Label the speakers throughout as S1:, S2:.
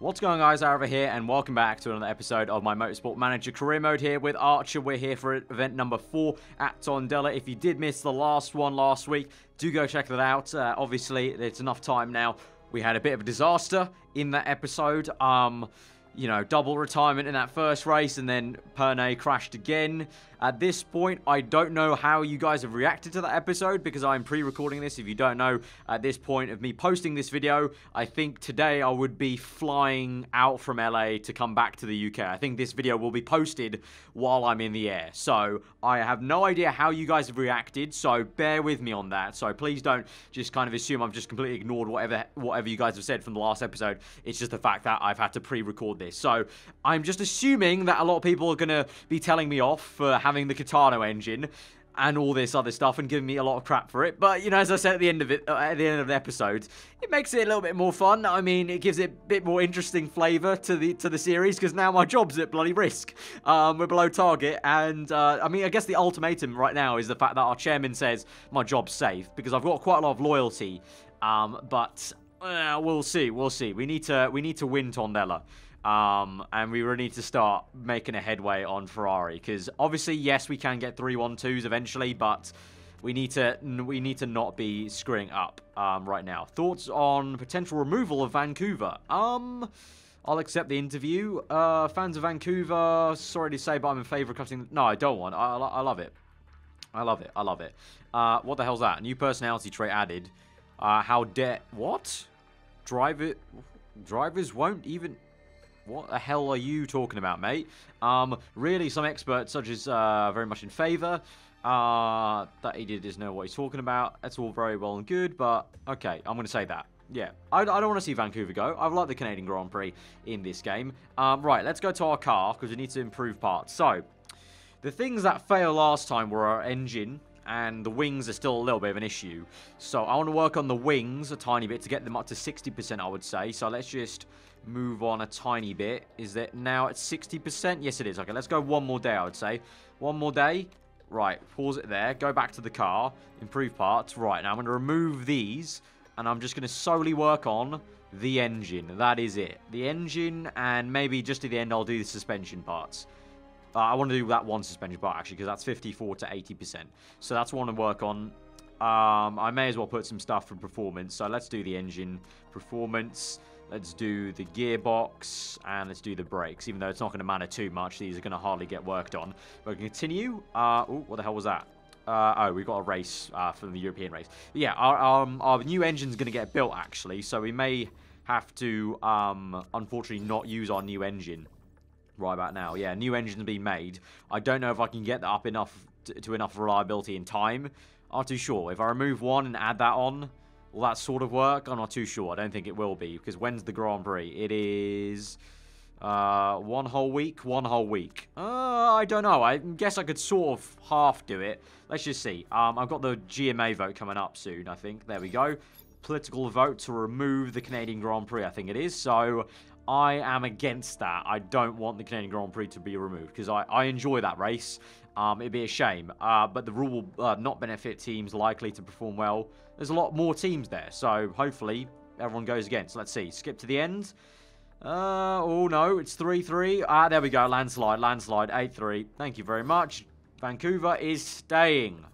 S1: What's going on, guys? aarava here, and welcome back to another episode of my Motorsport Manager career mode here with Archer. We're here for event number 4 at Tondela. If you did miss the last one last week, do go check that out. Obviously, it's enough time now. We had a bit of a disaster in that episode. You know, double retirement in that first race, and then Prix crashed again. At this point, I don't know how you guys have reacted to that episode because I'm pre-recording this. If you don't know, at this point of me posting this video, I think today I would be flying out from LA to come back to the UK. I think this video will be posted while I'm in the air. So I have no idea how you guys have reacted, so bear with me on that. So please don't just kind of assume I've just completely ignored whatever you guys have said from the last episode. It's just the fact that I've had to pre-record this. So I'm just assuming that a lot of people are going to be telling me off for having the Catano engine and all this other stuff and giving me a lot of crap for it. But, you know, as I said at the end of it, at the end of the episode, it makes it a little bit more fun. I mean, it gives it a bit more interesting flavour to the series, because now my job's at bloody risk. We're below target, and I mean, I guess the ultimatum right now is the fact that our chairman says my job's safe, because I've got quite a lot of loyalty. But we'll see. We need to win Tondela. And we really need to start making a headway on Ferrari, because obviously, yes, we can get 3-1-2s eventually, but we need to not be screwing up right now. Thoughts on potential removal of Vancouver? I'll accept the interview. Fans of Vancouver, sorry to say, but I'm in favour of cutting. No, I don't want. I love it. I love it. What the hell's that? New personality trait added. What? Drivers won't even. What the hell are you talking about, mate? Really, some experts such as very much in favour. That idiot doesn't know what he's talking about. That's all very well and good, but okay, I'm going to say that. Yeah, I don't want to see Vancouver go. I like the Canadian Grand Prix in this game. Right, let's go to our car, because we need to improve parts. So, the things that failed last time were our engine, and the wings are still a little bit of an issue. So, I want to work on the wings a tiny bit to get them up to 60%, I would say. So, let's just move on a tiny bit. Is it now at 60%? Yes, it is. Okay, let's go one more day, I would say. One more day. Right, pause it there. Go back to the car. Improve parts. Right, now I'm going to remove these, and I'm just going to solely work on the engine. That is it. The engine, and maybe just at the end I'll do the suspension parts. I want to do that one suspension part, actually, because that's 54 to 80%. So that's what I want to work on. I may as well put some stuff for performance. So let's do the engine performance. Let's do the gearbox, and let's do the brakes. Even though it's not going to matter too much, these are going to hardly get worked on. We'll continue. Oh, what the hell was that? Oh, we've got a race for the European race. But yeah, our new engine's going to get built, actually. So we may have to, unfortunately, not use our new engine right about now. Yeah, new engine's been made. I don't know if I can get that up enough to enough reliability in time. I'm not too sure. If I remove one and add that on, will that sort of work? I'm not too sure. I don't think it will be, because when's the Grand Prix? It is 1 whole week. 1 whole week. I don't know. I guess I could sort of half do it. Let's just see. I've got the GMA vote coming up soon, I think. There we go. Political vote to remove the Canadian Grand Prix, I think it is. So I am against that. I don't want the Canadian Grand Prix to be removed, because I enjoy that race. It'd be a shame. But the rule will not benefit teams likely to perform well. There's a lot more teams there, so hopefully everyone goes against. Let's see. Skip to the end. Oh, no. It's 3-3. There we go. Landslide. 8-3. Thank you very much. Vancouver is staying.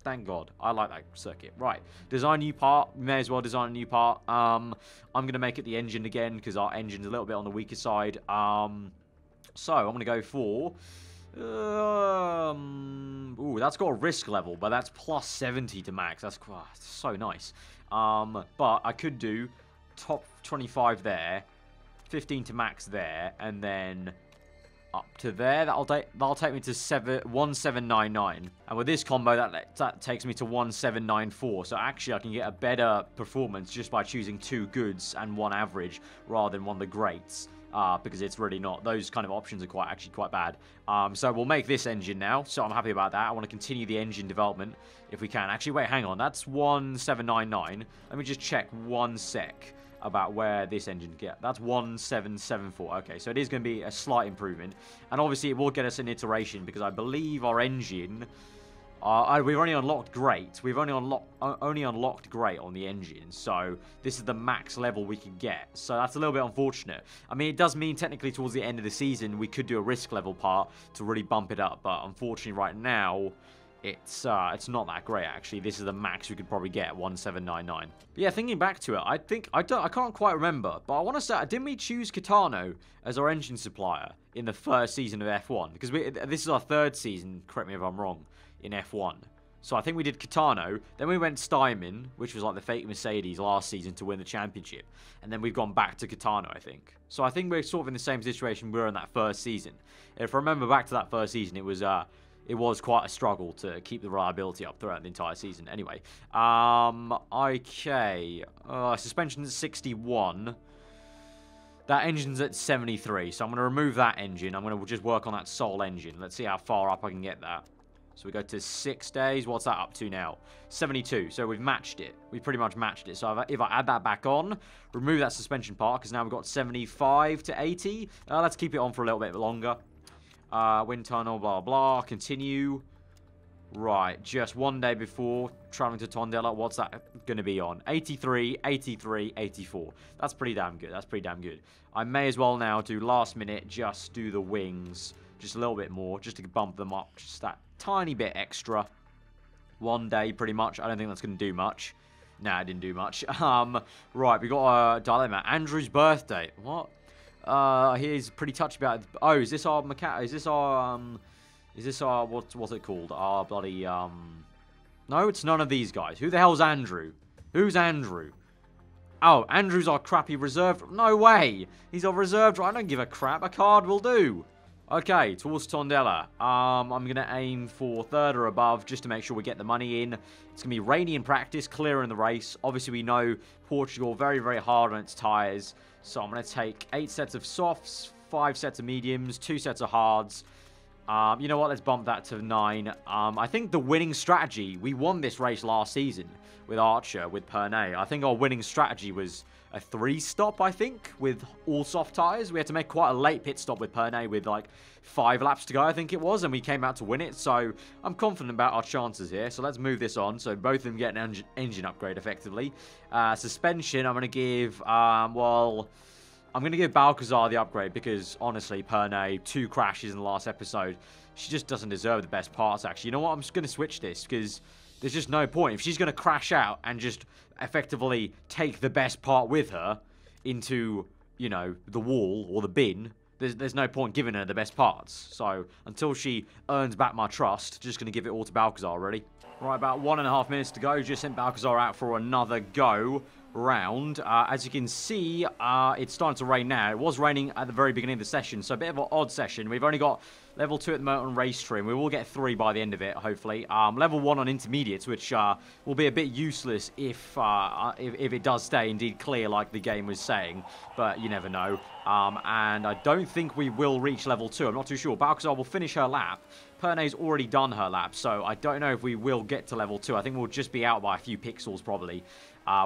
S1: Thank God. I like that circuit. Right. Design new part. May as well design a new part. I'm going to make it the engine again, because our engine's a little bit on the weaker side. So I'm going to go for... ooh, that's got a risk level, but that's plus 70 to max. That's so nice. But I could do top 25 there, 15 to max there, and then up to there. That'll take me to 1799. And with this combo, that takes me to 1794. So actually, I can get a better performance just by choosing 2 goods and 1 average rather than one of the greats. Because it's really not. Those kind of options are actually quite bad. So we'll make this engine now. So I'm happy about that. I want to continue the engine development if we can. Actually, wait, hang on. That's 1799. Let me just check 1 sec about where this engine can get. That's 1774. Okay, so it is going to be a slight improvement. And obviously, it will get us an iteration, because I believe our engine We've only unlocked great. We've only unlocked great on the engine, so this is the max level we can get. So that's a little bit unfortunate. I mean, it does mean technically towards the end of the season we could do a risk level part to really bump it up, but unfortunately right now it's not that great actually. This is the max we could probably get, 1799. But yeah, thinking back to it, I can't quite remember, but I want to say, didn't we choose Kitano as our engine supplier in the first season of F1? Because this is our third season. Correct me if I'm wrong. In F1. So I think we did Kitano, then we went Steinman, which was like the fake Mercedes last season to win the championship, and then we've gone back to Kitano, I think. So I think we're sort of in the same situation we were in that first season. If I remember back to that first season, it was quite a struggle to keep the reliability up throughout the entire season. Anyway, okay, suspension's at 61. That engine's at 73, so I'm going to remove that engine. I'm going to just work on that sole engine. Let's see how far up I can get that. So we go to 6 days. What's that up to now? 72. So we've matched it. We pretty much matched it. So if I add that back on, remove that suspension part, because now we've got 75 to 80. Let's keep it on for a little bit longer. Wind tunnel, blah, blah. Continue. Right. Just 1 day before traveling to Tondela. What's that going to be on? 83, 83, 84. That's pretty damn good. That's pretty damn good. I may as well now do last minute, just do the wings. Just a little bit more, just to bump them up. Just that tiny bit extra. 1 day, pretty much. I don't think that's going to do much. Nah, it didn't do much. Right, we got a dilemma. Andrew's birthday. What? He's pretty touchy about it. Oh, is this our Is this our what's it called? Our bloody No, it's none of these guys. Who the hell's Andrew? Who's Andrew? Oh, Andrew's our crappy reserve. No way. He's our reserve. I don't give a crap. A card will do. Okay, towards Tondela. I'm going to aim for 3rd or above just to make sure we get the money in. It's going to be rainy in practice, clear in the race. Obviously, we know Portugal very, very hard on its tyres. So I'm going to take 8 sets of softs, 5 sets of mediums, 2 sets of hards. You know what? Let's bump that to 9. I think the winning strategy, we won this race last season with Archer, with Pernay. I think our winning strategy was a 3-stop, I think, with all soft tyres. We had to make quite a late pit stop with Pernay with like 5 laps to go, I think it was, and we came out to win it. So I'm confident about our chances here. So let's move this on. So both of them get an engine upgrade effectively. Suspension, I'm going to give, well, I'm going to give Balcazar the upgrade because, honestly, Pernay, 2 crashes in the last episode. She just doesn't deserve the best parts, actually. You know what? I'm just going to switch this because there's just no point. If she's going to crash out and just effectively take the best part with her into, you know, the wall or the bin, there's no point giving her the best parts. So, until she earns back my trust, just going to give it all to Balcazar, really. Right, about 1.5 minutes to go. Just sent Balcazar out for another go round. As you can see, it's starting to rain now. It was raining at the very beginning of the session, so a bit of an odd session. We've only got level 2 at the moment on race trim. We will get 3 by the end of it, hopefully. Level 1 on intermediates, which will be a bit useless if it does stay indeed clear like the game was saying, but you never know. And I don't think we will reach level 2. I'm not too sure. Balcazar will finish her lap. Pernay's already done her lap, so I don't know if we will get to level 2. I think we'll just be out by a few pixels, probably,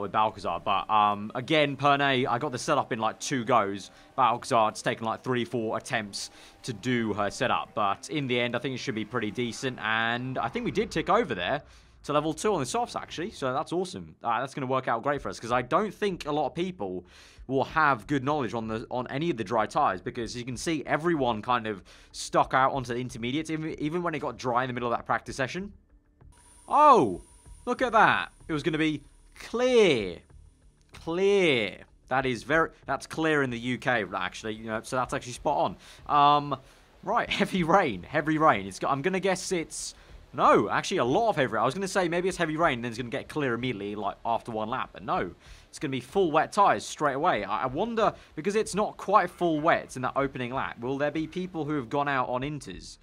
S1: with Balcazar. But, again, Pernay, I got the setup in, like, 2 goes. Balcazar, it's taken, like, 3-4 attempts to do her setup. But in the end, I think it should be pretty decent. And I think we did tick over there to level 2 on the softs, actually. So that's awesome. That's going to work out great for us, because I don't think a lot of people will have good knowledge on any of the dry tyres, because you can see everyone kind of stuck out onto the intermediates, even when it got dry in the middle of that practice session. Oh, look at that. It was going to be clear. Clear. That's clear in the UK, actually. You know, so that's actually spot on. Right, heavy rain. Heavy rain. I'm going to guess it's... No, actually a lot of heavy rain. I was going to say maybe it's heavy rain and then it's going to get clear immediately, like after 1 lap. But no, it's going to be full wet tyres straight away. I wonder, because it's not quite full wet in that opening lap, will there be people who have gone out on inters?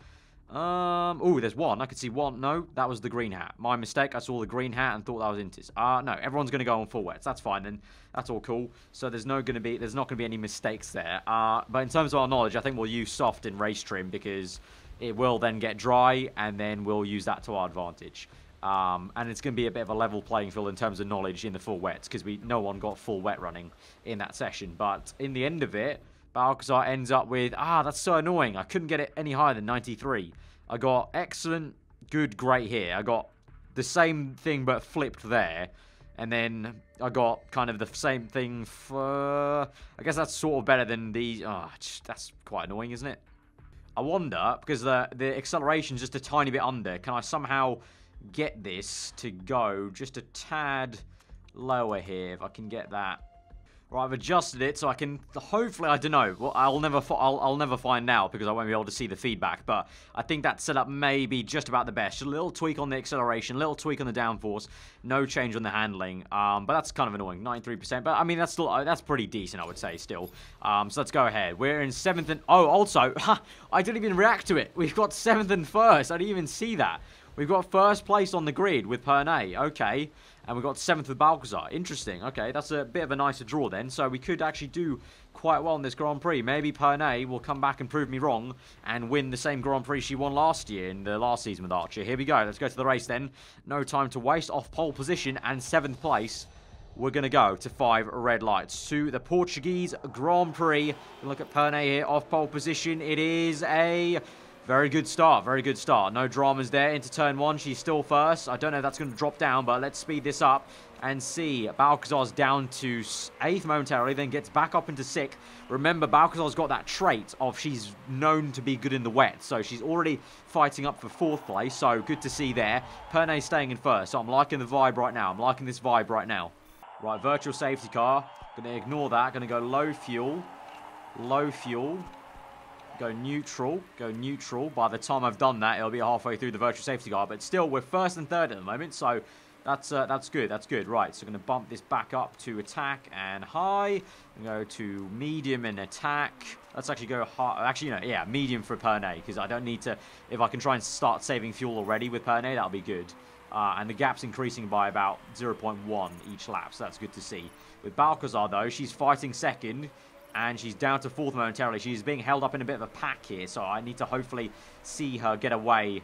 S1: Oh, there's one. I could see one. No, that was the green hat. My mistake. I saw the green hat and thought that was inters. No, everyone's going to go on full wets. That's fine then. That's all cool. So there's not going to be any mistakes there. But in terms of our knowledge, I think we'll use soft in race trim because it will then get dry, and then we'll use that to our advantage. And it's going to be a bit of a level playing field in terms of knowledge in the full wets, because no one got full wet running in that session. But in the end of it, Balcazar ends up with, that's so annoying. I couldn't get it any higher than 93. I got excellent, good, great here. I got the same thing but flipped there. And then I got kind of the same thing for... I guess that's sort of better than these. Oh, that's quite annoying, isn't it? I wonder, because the acceleration's just a tiny bit under, can I somehow get this to go just a tad lower here, if I can get that? Right, I've adjusted it so I can, hopefully, I don't know. Well, I'll never find out because I won't be able to see the feedback. But I think that setup may be just about the best. Just a little tweak on the acceleration, a little tweak on the downforce, no change on the handling. But that's kind of annoying, 93%. But I mean, that's pretty decent, I would say, still. So let's go ahead. We're in 7th and also, I didn't even react to it. We've got 7th and 1st. I didn't even see that. We've got 1st place on the grid with Prix. Okay. And we've got 7th with Balcazar. Interesting. Okay, that's a bit of a nicer draw then. So we could actually do quite well in this Grand Prix. Maybe Prix will come back and prove me wrong and win the same Grand Prix she won last year in the last season with Archer. Here we go. Let's go to the race then. No time to waste. Off pole position and 7th place. We're going to go to 5 red lights to the Portuguese Grand Prix. Look at Prix here. Off pole position. It is a... very good start, very good start. No dramas there into turn 1. She's still first. I don't know if that's going to drop down, but let's speed this up and see. Balcazar's down to 8th momentarily, then gets back up into 6th. Remember, Balcazar's got that trait of she's known to be good in the wet, so she's already fighting up for 4th place, so good to see there. Prix staying in first, so I'm liking the vibe right now. I'm liking this vibe right now. Right, virtual safety car. Going to ignore that. Going to go low fuel. Low fuel. Go neutral. Go neutral. By the time I've done that, it'll be halfway through the virtual safety car. But still, we're 1st and 3rd at the moment. So that's good. That's good. Right, so going to bump this back up to attack and high. And go to medium and attack. Let's actually go high. Actually, you know, yeah, medium for Prix. Because I don't need to... If I can try and start saving fuel already with Prix, that'll be good. And the gap's increasing by about 0.1 each lap. So that's good to see. With Balcazar, though, she's fighting 2nd. And she's down to 4th momentarily. She's being held up in a bit of a pack here. So I need to hopefully see her get away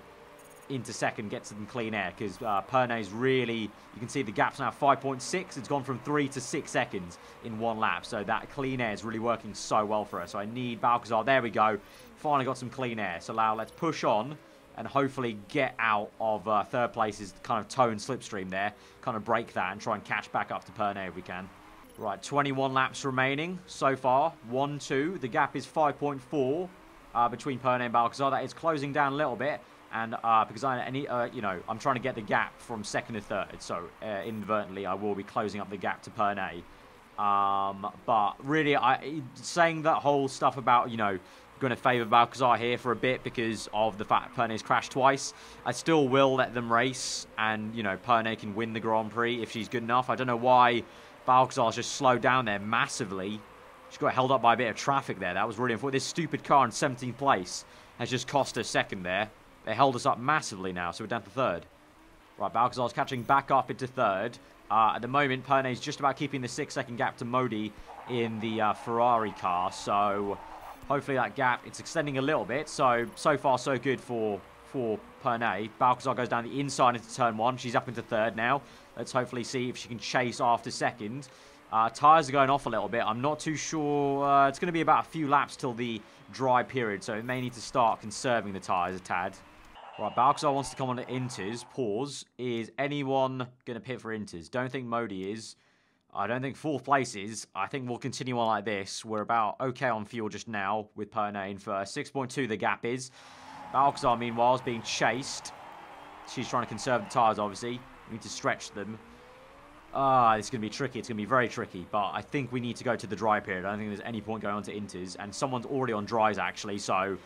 S1: into 2nd, get some clean air. Because Prix's really... You can see the gap's now 5.6. It's gone from 3 to 6 seconds in 1 lap. So that clean air is really working so well for her. So I need Balcazar. There we go. Finally got some clean air. So now let's push on and hopefully get out of 3rd place's kind of toe and slipstream there. Kind of break that and try and catch back up to Prix if we can. Right, 21 laps remaining so far. 1, 2. The gap is 5.4 between Prix and Balcazar. That is closing down a little bit, and because I'm trying to get the gap from 2nd to 3rd. So inadvertently, I will be closing up the gap to Prix. But really, saying that whole stuff about going to favour Balcazar here for a bit because of the fact Prix's crashed twice. I still will let them race, and Prix can win the Grand Prix if she's good enough. I don't know why Balcazar's just slowed down there massively. She got held up by a bit of traffic there. That was really unfortunate. This stupid car in 17th place has just cost her 2nd there. They held us up massively now, so we're down to 3rd. Right, Balcazar's catching back up into 3rd. At the moment, Prix's just about keeping the 6-second gap to Modi in the Ferrari car. So hopefully that gap, it's extending a little bit. So far, so good for Prix. Balcazar goes down the inside into turn 1. She's up into 3rd now. Let's hopefully see if she can chase after 2nd. Tyres are going off a little bit. I'm not too sure. It's going to be about a few laps till the dry period, so it may need to start conserving the tyres a tad. Right, Balcazar wants to come on to Inters. Pause. Is anyone going to pit for Inters? Don't think Modi is. I don't think 4th place is. I think we'll continue on like this. We're about okay on fuel just now with Prix in first. 6.2 the gap is. Balcazar, meanwhile, is being chased. She's trying to conserve the tyres, obviously. We need to stretch them. It's going to be tricky. It's going to be very tricky. But I think we need to go to the dry period. I don't think there's any point going on to Inters. And someone's already on dries, actually. So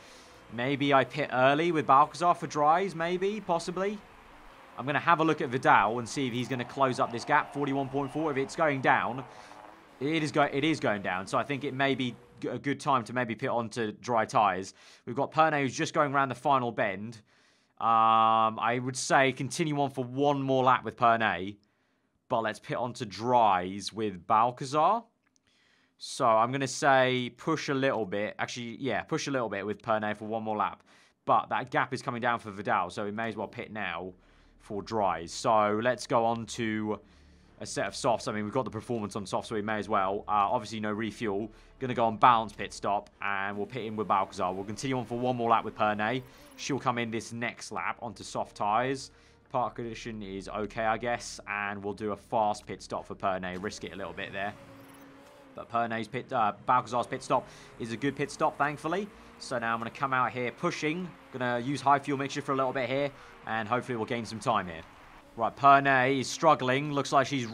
S1: maybe I pit early with Balcazar for dries, maybe, possibly. I'm going to have a look at Vidal and see if he's going to close up this gap. 41.4. If it's going down, it is going down. So I think it may be a good time to maybe pit onto dry tyres. We've got Prix who's just going around the final bend. I would say continue on for one more lap with Prix, but let's pit onto dries with Balcazar. So I'm going to say push a little bit. Actually, yeah, push a little bit with Prix for one more lap. But that gap is coming down for Vidal, so we may as well pit now for dries. So let's go on to a set of softs. I mean, we've got the performance on softs, so we may as well. Obviously, no refuel. Going to go on balance pit stop, and we'll pit in with Balcazar. We'll continue on for one more lap with Pernay. She'll come in this next lap onto soft tyres. Park condition is okay, I guess, and we'll do a fast pit stop for Pernay. Risk it a little bit there. But Pernay's Balcazar's pit stop is a good pit stop, thankfully. So now I'm going to come out here pushing. Going to use high fuel mixture for a little bit here, and hopefully we'll gain some time here. Right, Pernay is struggling. Looks like she's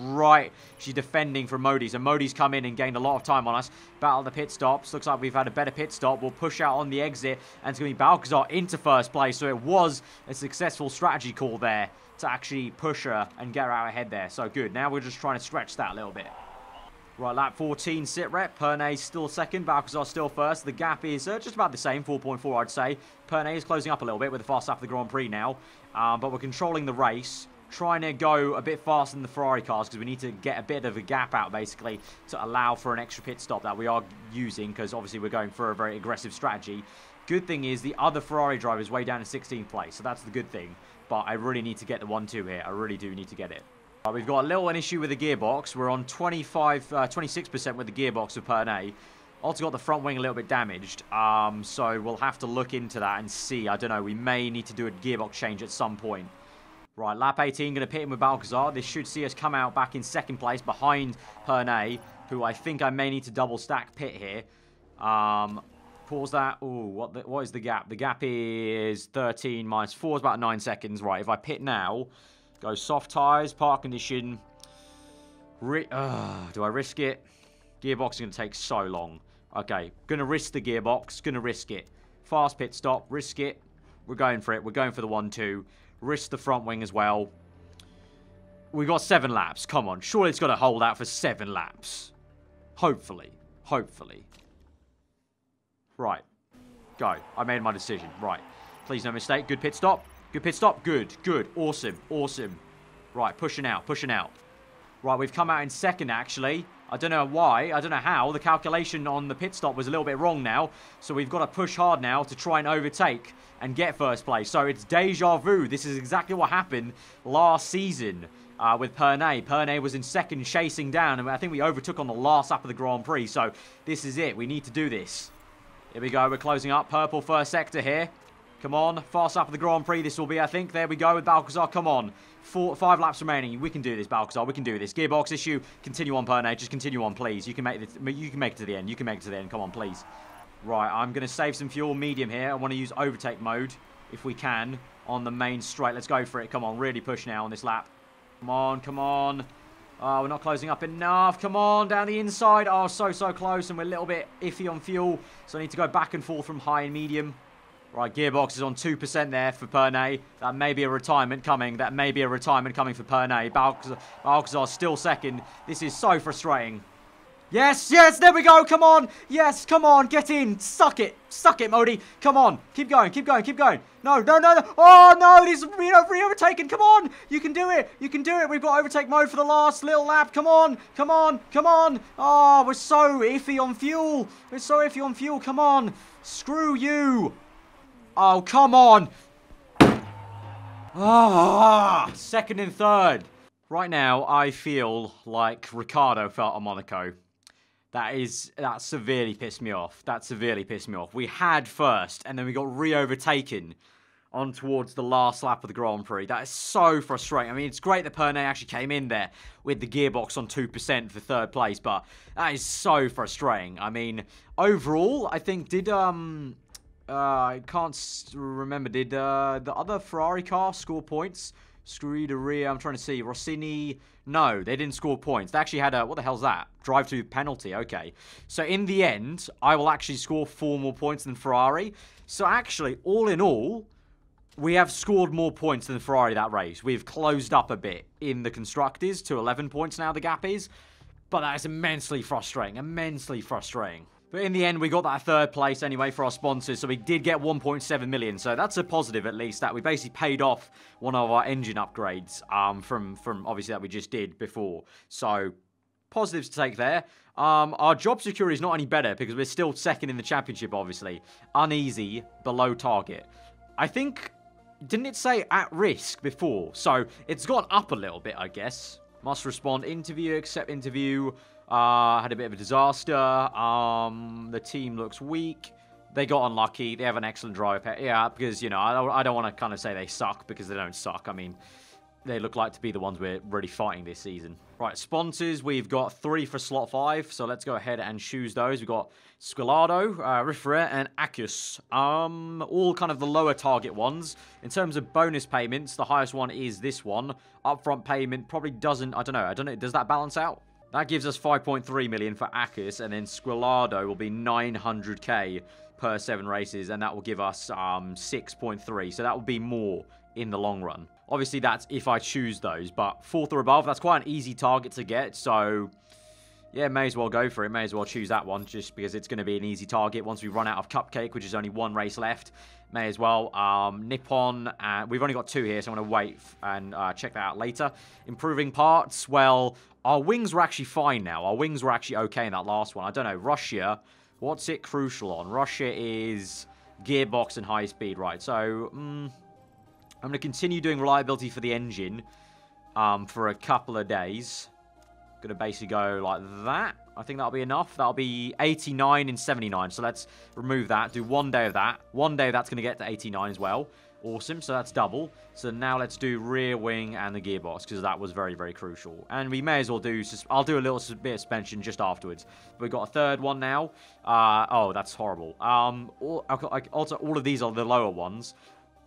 S1: defending from Modi. So Modi's come in and gained a lot of time on us. Battle the pit stops. Looks like we've had a better pit stop. We'll push out on the exit, and it's going to be Balcazar into first place. So it was a successful strategy call there to actually push her and get her out ahead there. So good. Now we're just trying to stretch that a little bit. Right, lap 14 sit rep. Pernay still second. Balcazar still first. The gap is just about the same, 4.4 I'd say. Pernay is closing up a little bit with the fast lap of the Grand Prix now. But we're controlling the race. Trying to go a bit faster than the Ferrari cars because we need to get a bit of a gap out basically to allow for an extra pit stop that we are using because obviously we're going for a very aggressive strategy. Good thing is the other Ferrari driver is way down in 16th place, so that's the good thing. But I really need to get the 1-2 here. I really do need to get it. We've got a little issue with the gearbox. We're on 26% with the gearbox of Pernay. Also got the front wing a little bit damaged, so we'll have to look into that and see. I don't know, we may need to do a gearbox change at some point. Right, lap 18, going to pit in with Balcazar. This should see us come out back in second place behind Pernay, who I think I may need to double stack pit here. Pause that. Ooh, what is the gap? The gap is 13 minus 4 is about 9 seconds. Right, if I pit now, go soft tyres, park condition. Do I risk it? Gearbox is going to take so long. Okay, going to risk the gearbox. Going to risk it. Fast pit stop. Risk it. We're going for it. We're going for the 1-2. Risk the front wing as well. We've got 7 laps. Come on. Surely it's got to hold out for 7 laps. Hopefully. Hopefully. Right. Go. I made my decision. Right. Please no mistake. Good pit stop. Good pit stop. Good. Good. Awesome. Awesome. Right. Pushing out. Pushing out. Right. We've come out in second, actually. I don't know why. I don't know how. The calculation on the pit stop was a little bit wrong now. So we've got to push hard now to try and overtake and get first place. So it's deja vu. This is exactly what happened last season with Pernay. Pernay was in second chasing down, and I think we overtook on the last lap of the Grand Prix. So this is it. We need to do this. Here we go. We're closing up. Purple first sector here. Come on. Fast lap of the Grand Prix this will be, I think. There we go with Balcazar. Come on. 5 laps remaining. We can do this, Balcazar. We can do this. Gearbox issue. Continue on, Pernay. Just continue on, please. You can make this. You can make it to the end. You can make it to the end. Come on, please. Right, I'm going to save some fuel medium here. I want to use overtake mode, if we can, on the main straight. Let's go for it. Come on, really push now on this lap. Come on, come on. Oh, we're not closing up enough. Come on, down the inside. Oh, so close, and we're a little bit iffy on fuel. So I need to go back and forth from high and medium. Right, gearbox is on 2% there for Pernay. That may be a retirement coming. That may be a retirement coming for Pernay. Balcazar still second. This is so frustrating. Yes, yes, there we go. Come on. Yes, come on. Get in. Suck it. Suck it, Modi. Come on. Keep going. Keep going. Keep going. No, no, no, no. Oh, no. This is re-overtaken. Come on. You can do it. You can do it. We've got overtake mode for the last little lap. Come on. Come on. Come on. Oh, we're so iffy on fuel. We're so iffy on fuel. Come on. Screw you. Oh, come on. Ah, second and third. Right now, I feel like Ricciardo felt on Monaco. That severely pissed me off. That severely pissed me off. We had first, and then we got re-overtaken on towards the last lap of the Grand Prix. That is so frustrating. I mean, it's great that Pernay actually came in there with the gearbox on 2% for third place, but that is so frustrating. I mean, overall, I think I can't remember, did the other Ferrari car score points? Scuderia, I'm trying to see. Rossini, no, they didn't score points. They actually had a, what the hell's that? Drive to penalty, okay. So in the end, I will actually score 4 more points than Ferrari. So actually, all in all, we have scored more points than Ferrari that race. We've closed up a bit in the Constructors to 11 points now, the gap is. But that is immensely frustrating, immensely frustrating. But in the end, we got that third place anyway for our sponsors, so we did get 1.7 million. So that's a positive, at least, that we basically paid off one of our engine upgrades from obviously that we just did before. So positives to take there. Our job security is not any better because we're still second in the championship, obviously. Uneasy, below target. I think, didn't it say at risk before? So it's gone up a little bit, I guess. Must respond interview, accept interview. Had a bit of a disaster. The team looks weak. They got unlucky. They have an excellent driver pair. Yeah, because, you know, I don't want to kind of say they suck because they don't suck. I mean, they look like to be the ones we're really fighting this season. Right, sponsors. We've got 3 for slot 5. So let's go ahead and choose those. We've got Squilado, Riffer, and Acus. All kind of the lower target ones. In terms of bonus payments, the highest one is this one. Upfront payment probably doesn't, I don't know. Does that balance out? That gives us 5.3 million for Acus, and then Squilado will be 900k per 7 races, and that will give us 6.3. So that will be more in the long run. Obviously, that's if I choose those, but 4th or above, that's quite an easy target to get, so yeah, may as well go for it. May as well choose that one, just because it's going to be an easy target once we run out of Cupcake, which is only 1 race left. May as well. Nippon, we've only got 2 here, so I'm going to wait and check that out later. Improving parts, well, our wings were actually fine now. Our wings were actually okay in that last one. I don't know, Russia, what's it crucial on? Russia is gearbox and high speed, right? So, I'm going to continue doing reliability for the engine for a couple of days. Going to basically go like that. I think that'll be enough. That'll be 89 and 79. So let's remove that. Do 1 day of that. 1 day that's going to get to 89 as well. Awesome. So that's double. So now let's do rear wing and the gearbox, because that was very, very crucial. And we may as well do... I'll do a little bit of suspension just afterwards. We've got a 3rd one now. Oh, that's horrible. Also, all of these are the lower ones.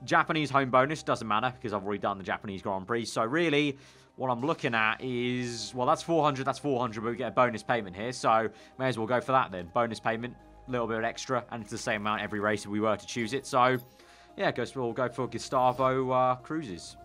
S1: Japanese home bonus doesn't matter, because I've already done the Japanese Grand Prix. So really, what I'm looking at is, well, that's 400, but we get a bonus payment here. So may as well go for that then. Bonus payment, a little bit extra, and it's the same amount every race if we were to choose it. So yeah, we'll go for Gustavo Cruises.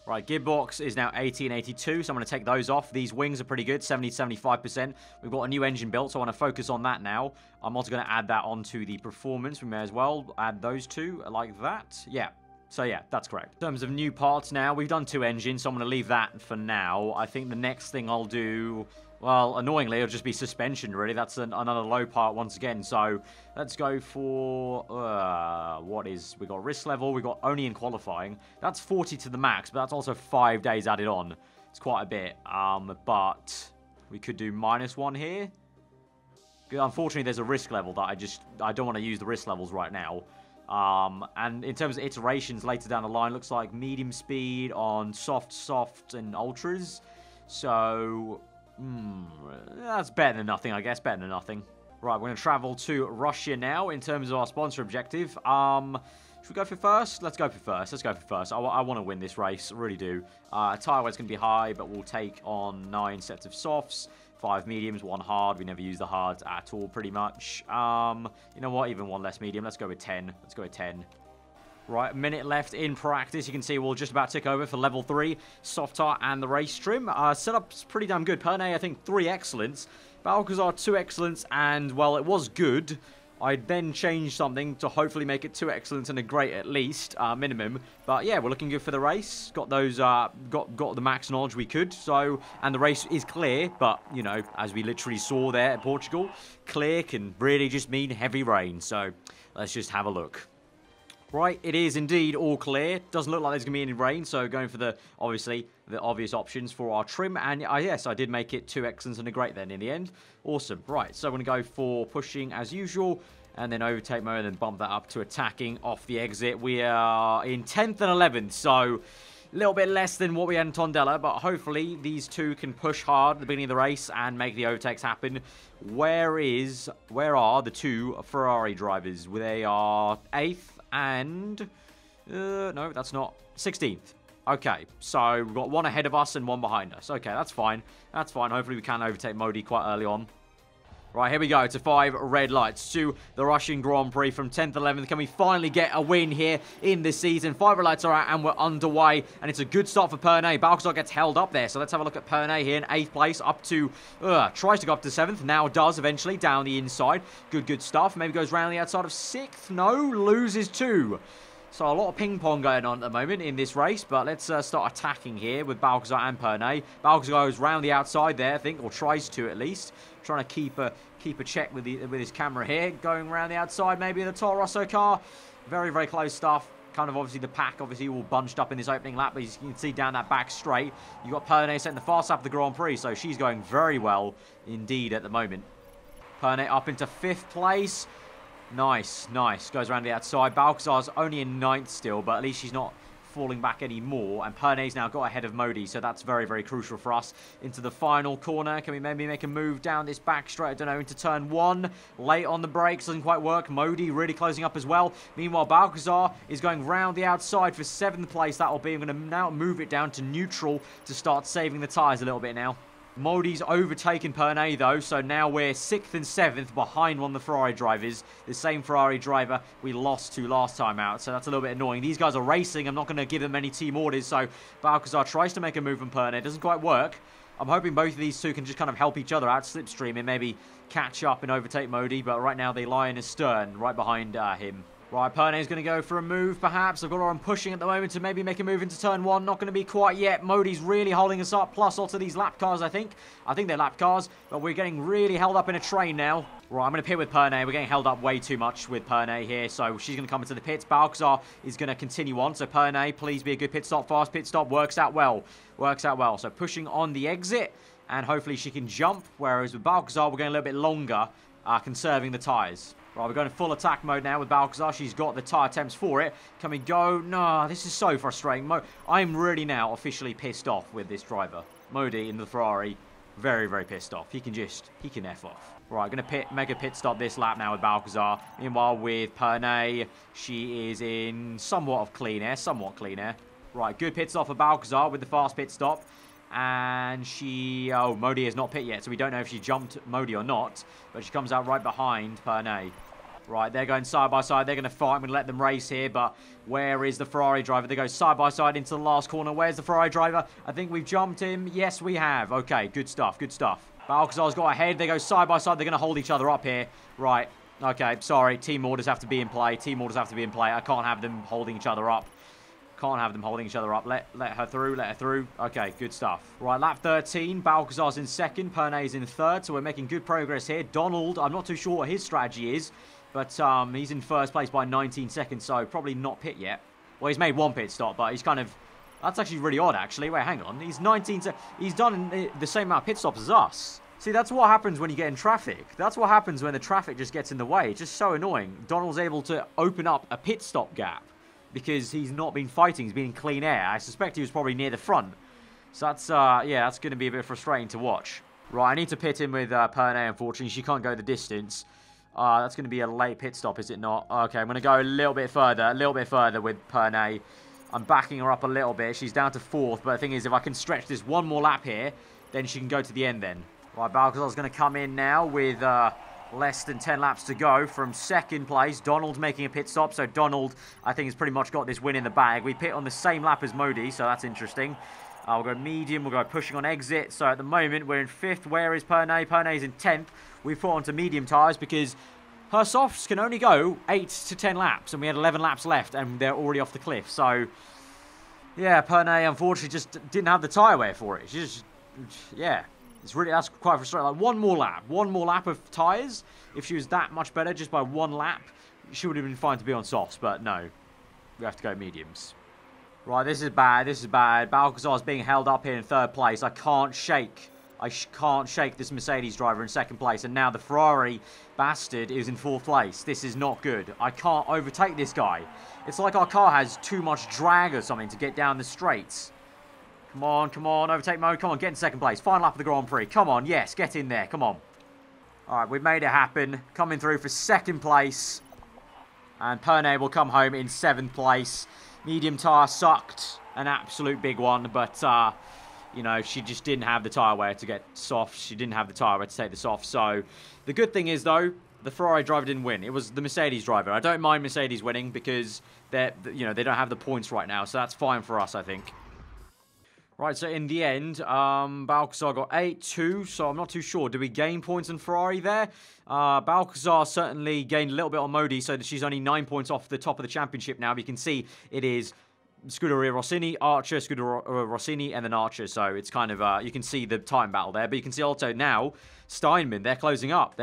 S1: Right, gearbox is now 80 and 82, so I'm going to take those off. These wings are pretty good, 70 to 75%. We've got a new engine built, so I want to focus on that now. I'm also going to add that onto the performance. We may as well add those 2 like that. Yeah. So yeah, that's correct. In terms of new parts now, we've done 2 engines, so I'm going to leave that for now. I think the next thing I'll do, well, annoyingly, it'll just be suspension, really. That's another low part once again. So let's go for, we got risk level, we got only in qualifying. That's 40 to the max, but that's also 5 days added on. It's quite a bit, but we could do -1 here. Unfortunately, there's a risk level that I don't want to use the risk levels right now. And in terms of iterations later down the line, looks like medium speed on soft, and ultras. So, that's better than nothing, I guess. Better than nothing. Right, we're going to travel to Russia now in terms of our sponsor objective. Should we go for first? Let's go for first. I want to win this race. I really do. Tire weight's going to be high, but we'll take on 9 sets of softs. 5 mediums, 1 hard. We never use the hards at all, pretty much. You know what? Even 1 less medium. Let's go with 10. Let's go with 10. Right, a minute left in practice. You can see we'll just about tick over for level 3. Soft tire and the race trim. Setup's pretty damn good. Pernay, I think, 3 excellence. Balcazar, 2 excellence. And, well, it was good. I then changed something to hopefully make it 2 excellence and a great at least, minimum. But yeah, we're looking good for the race. Got those, got the max knowledge we could. So, and the race is clear, but you know, as we literally saw there at Portugal, clear can really just mean heavy rain. So, let's just have a look. Right, it is indeed all clear. Doesn't look like there's going to be any rain, so going for the, obviously, the obvious options for our trim. And yes, I did make it 2 excellence and a great then in the end. Awesome. Right, so I'm going to go for pushing as usual, and then overtake mode, and then bump that up to attacking off the exit. We are in 10th and 11th, so a little bit less than what we had in Tondela, but hopefully these 2 can push hard at the beginning of the race and make the overtakes happen. Where are the 2 Ferrari drivers? They are 8th and... no, that's not... 16th. Okay, so we've got 1 ahead of us and 1 behind us. Okay, that's fine. That's fine. Hopefully we can overtake Modi quite early on. Right, here we go to 5 red lights to the Russian Grand Prix from 10th, 11th. Can we finally get a win here in this season? 5 red lights are out and we're underway. And it's a good start for Pernay. Balcazar gets held up there. So let's have a look at Pernay here in 8th place. Up to, tries to go up to 7th. Now does eventually down the inside. Good stuff. Maybe goes round the outside of 6th. No, loses 2. So a lot of ping-pong going on at the moment in this race, but let's start attacking here with Balcazar and Pernay. Balcazar goes round the outside there, I think, or tries to at least. Trying to keep a check with his camera here. Going around the outside, maybe the Toro Rosso car. Very close stuff. kind of obviously the pack obviously all bunched up in this opening lap, but you can see down that back straight, you've got Prix setting the fast lap of the Grand Prix, so she's going very well indeed at the moment. Prix up into 5th place. Nice, nice. Goes around the outside. Balcazar's only in 9th still, but at least she's not falling back anymore, and Prix's now got ahead of Modi, so that's very, very crucial for us. Into the final corner, can we maybe make a move down this back straight, I don't know, into turn 1, late on the brakes, doesn't quite work. Modi really closing up as well. Meanwhile, Balcazar is going round the outside for 7th place. That'll be, I'm going to now move it down to neutral to start saving the tyres a little bit now. Modi's overtaken Prix though, so now we're 6th and 7th behind one of the Ferrari drivers. The same Ferrari driver we lost to last time out, so that's a little bit annoying. These guys are racing. I'm not going to give them any team orders, so Balcazar tries to make a move on Prix. It doesn't quite work. I'm hoping both of these two can just kind of help each other out, slipstream, and maybe catch up and overtake Modi, but right now they lie in his stern, right behind him. Right, Prix's going to go for a move, perhaps. I've got her on pushing at the moment to maybe make a move into turn 1. Not going to be quite yet. Modi's really holding us up, plus also these lap cars, I think. I think they're lap cars, but we're getting really held up in a train now. Right, I'm going to pit with Prix. We're getting held up way too much with Prix here, so she's going to come into the pits. Balcazar is going to continue on, so Prix, please be a good pit stop. Fast pit stop, works out well. Works out well. So pushing on the exit, and hopefully she can jump, whereas with Balcazar, we're going a little bit longer, conserving the tyres. Right, we're going to full attack mode now with Balcazar. She's got the tyre temps for it. Can we go? No, this is so frustrating. I'm really now officially pissed off with this driver. Modi in the Ferrari, very, very pissed off. He can F off. Right, going to make a pit stop this lap now with Balcazar. Meanwhile, with Prix, she is in somewhat of clean air, Right, good pit stop for Balcazar with the fast pit stop. And Modi has not pit yet, so we don't know if she jumped Modi or not. But she comes out right behind Prix. Right, they're going side by side. They're going to fight. I'm going to let them race here, but where is the Ferrari driver? They go side by side into the last corner. Where's the Ferrari driver? I think we've jumped him. Yes, we have. Okay, good stuff, good stuff. Balcazar's got ahead. They go side by side. They're going to hold each other up here. Right, okay, sorry. Team orders have to be in play. I can't have them holding each other up. Let her through. Okay, good stuff. Right, lap 13. Balcazar's in 2nd. Prix's in 3rd, so we're making good progress here. Donald, I'm not too sure what his strategy is, but he's in 1st place by 19 seconds, so probably not pit yet. Well, he's made 1 pit stop, but he's kind of... That's actually really odd, actually. Wait, hang on. He's 19... He's done the same amount of pit stops as us. See, that's what happens when you get in traffic. That's what happens when the traffic just gets in the way. It's just so annoying. Donald's able to open up a pit stop gap, because he's not been fighting, he's been in clean air. I suspect he was probably near the front. So that's, yeah, that's going to be a bit frustrating to watch. Right, I need to pit in with Prix, unfortunately. She can't go the distance. That's going to be a late pit stop, is it not? Okay, I'm going to go a little bit further with Prix. I'm backing her up a little bit. She's down to 4th, but the thing is, if I can stretch this one more lap here, then she can go to the end then. Right, Balcazar's going to come in now with... less than 10 laps to go from 2nd place. Donald's making a pit stop, so Donald, I think, has pretty much got this win in the bag. We pit on the same lap as Modi, so that's interesting. We'll go medium, we'll go pushing on exit. So at the moment, we're in 5th. Where is Prix? Prix's in 10th. We've put onto medium tyres because her softs can only go 8 to 10 laps, and we had 11 laps left, and they're already off the cliff. So, yeah, Prix, unfortunately, just didn't have the tyre wear for it. She just, yeah. That's quite frustrating. Like one more lap of tyres. If she was that much better just by 1 lap, she would have been fine to be on softs, but no. We have to go mediums. Right, this is bad. Balcazar's being held up here in 3rd place. I can't shake this Mercedes driver in 2nd place, and now the Ferrari bastard is in 4th place. This is not good. I can't overtake this guy. It's like our car has too much drag or something to get down the straights. Come on, overtake mode. Come on, get in 2nd place. Final lap of the Grand Prix. Come on, yes, get in there. Come on. All right, we've made it happen. Coming through for 2nd place. And Prix will come home in 7th place. Medium tyre sucked. An absolute big one. But, you know, she just didn't have the tyre wear to get soft. She didn't have the tyre wear to take this off. So, the good thing is, though, the Ferrari driver didn't win. It was the Mercedes driver. I don't mind Mercedes winning because they don't have the points right now. So, that's fine for us, I think. Right, so in the end, Balcazar got 8-2, so I'm not too sure. Did we gain points on Ferrari there? Balcazar certainly gained a little bit on Modi, so that she's only 9 points off the top of the championship now. But you can see it is Scuderia Rossini, Archer, Scuderia Rossini, and then Archer. So it's kind of, you can see the time battle there. But you can see also now, Steinman, they're closing up.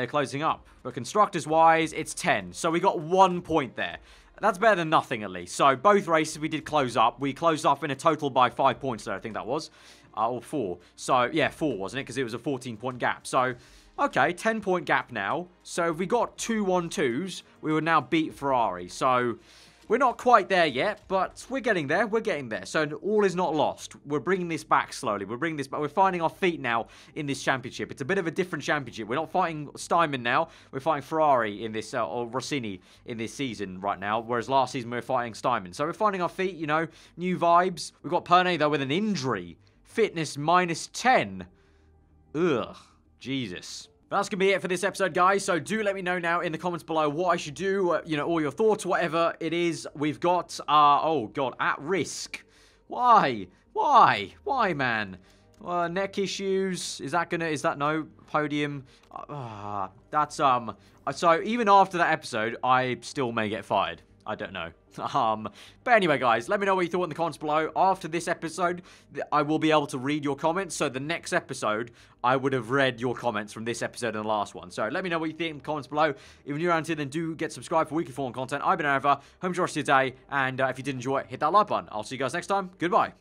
S1: But constructors-wise, it's 10. So we got 1 point there. That's better than nothing, at least. So, both races we did close up. We closed up in a total by 5 points there, I think that was. Or 4. So, yeah, 4, wasn't it? Because it was a 14-point gap. So, okay, 10-point gap now. So, if we got 2 1-2s, we would now beat Ferrari. So, we're not quite there yet, but we're getting there. We're getting there. So, all is not lost. We're bringing this back slowly. We're bringing this back. We're finding our feet now in this championship. It's a bit of a different championship. We're not fighting Steinman now. We're fighting Ferrari in this, or Rossini in this season right now, whereas last season we were fighting Steinman. So, we're finding our feet, you know, new vibes. We've got Pernay, though, with an injury. Fitness -10. Ugh. Jesus. That's going to be it for this episode, guys. So do let me know now in the comments below what I should do. You know, all your thoughts, whatever it is. We've got, oh, God, at risk. Why? Why? Why, man? Neck issues. Is that no podium? That's, so even after that episode, I still may get fired. I don't know. But anyway, guys, let me know what you thought in the comments below. After this episode, I will be able to read your comments. So the next episode, I would have read your comments from this episode and the last one. So let me know what you think in the comments below. If you're new around here, then do get subscribed for weekly form content. I've been aarava. Hope you enjoyed today. And if you did enjoy it, hit that like button. I'll see you guys next time. Goodbye.